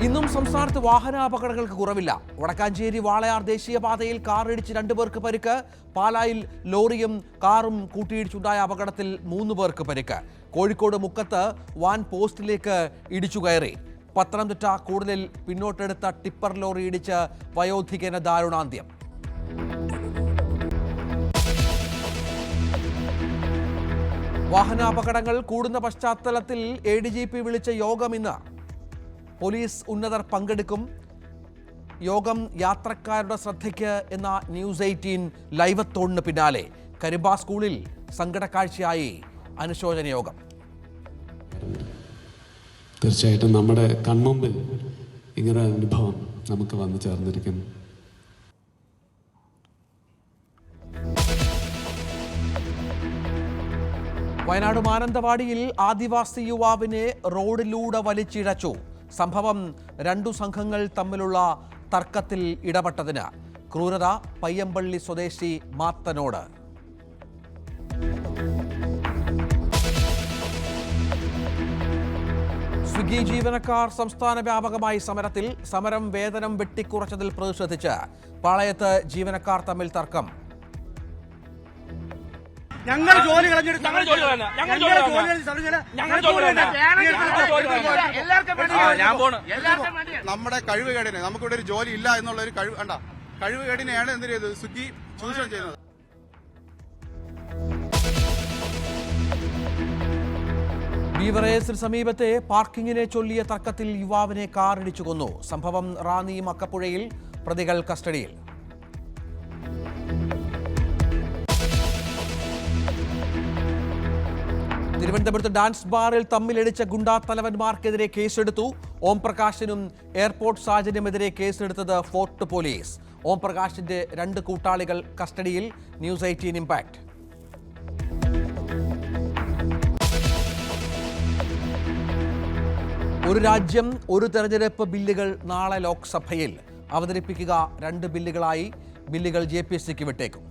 ഇന്നും സംസ്ഥാനത്ത് വാഹനാപകടങ്ങൾക്ക് കുറവില്ല. വടക്കാഞ്ചേരി വാളയാർ ദേശീയപാതയിൽ കാറിടിച്ച് 2 പേർക്ക് പരിക്ക്. പാലായിൽ ലോറിയും കാറും കൂട്ടിയിടിച്ചുണ്ടായ അപകടത്തിൽ 3 പേർക്ക് പരിക്ക്. കോഴിക്കോട് മുക്കത്ത് വാൻ പോസ്റ്റിലേക്ക് ഇടിച്ചു കയറി. പത്തനംതിട്ട കൂടലിൽ പിന്നോട്ടെടുത്ത ടിപ്പർ ലോറി ഇടിച്ച് വയോധികന് ദാരുണാന്ത്യം. വാഹനാപകടങ്ങൾ കൂടുന്ന പശ്ചാത്തലത്തിൽ ADGP വിളിച്ച യോഗം ഇന്ന്. പോലീസ് ഉന്നതർ പങ്കെടുക്കും. യോഗം യാത്രക്കാരുടെ ശ്രദ്ധയ്ക്ക് എന്ന ന്യൂസ് 18 ലൈവത്തോണിന് പിന്നാലെ കരിമ്പ സ്കൂളിൽ സങ്കടക്കാഴ്ചയായി അനുശോചന യോഗം. തീർച്ചയായിട്ടും നമ്മുടെ കൺമുമ്പിൽ ഇങ്ങനെ അനുഭവം നമുക്ക് വന്നു ചേർന്നിരിക്കുന്നു. വയനാട് മാനന്തവാടിയിൽ ആദിവാസി യുവാവിനെ റോഡിലൂടെ വലിച്ചിഴച്ചു. സംഭവം 2 സംഘങ്ങൾ തമ്മിലുള്ള തർക്കത്തിൽ ഇടപെട്ടതിന് ക്രൂരത. പയ്യമ്പള്ളി സ്വദേശി മാത്തനോട്. സ്വിഗ്ഗി ജീവനക്കാർ സംസ്ഥാന വ്യാപകമായി സമരത്തിൽ. സമരം വേതനം വെട്ടിക്കുറച്ചതിൽ പ്രതിഷേധിച്ച് പാളയത്ത് ജീവനക്കാർ തമ്മിൽ തർക്കം. നമ്മുടെ കഴിവുകേടിനെ, നമുക്കിവിടെ ഒരു ജോലി ഇല്ല എന്നുള്ള ഒരു കഴിവുകേടിനെയാണ് എന്ത് ചെയ്തത് സ്വിഗ്ഗി ചൂഷണം ചെയ്യുന്നത്. ബീവറേസിന് സമീപത്തെ പാർക്കിങ്ങിനെ ചൊല്ലിയ തർക്കത്തിൽ യുവാവിനെ കാറിടിച്ചു കൊന്നു. സംഭവം റാന്നി മക്കപ്പുഴയിൽ. പ്രതികൾ കസ്റ്റഡിയിൽ. തിരുവനന്തപുരത്ത് ഡാൻസ് ബാറിൽ തമ്മിലടിച്ച ഗുണ്ടാ തലവന്മാർക്കെതിരെ കേസെടുത്തു. ഓം പ്രകാശിനും എയർപോർട്ട് സാജനുമെതിരെ കേസെടുത്തത് ഫോർട്ട് പോലീസ്. ഓം പ്രകാശിന്റെ 2 കൂട്ടാളികൾ കസ്റ്റഡിയിൽ. News 18 impact. ഒരു രാജ്യം ഒരു തെരഞ്ഞെടുപ്പ് ബില്ലുകൾ നാളെ ലോക്സഭയിൽ അവതരിപ്പിക്കുക. 2 ബില്ലുകളായി. ബില്ലുകൾ JPSCക്ക് വിട്ടേക്കും.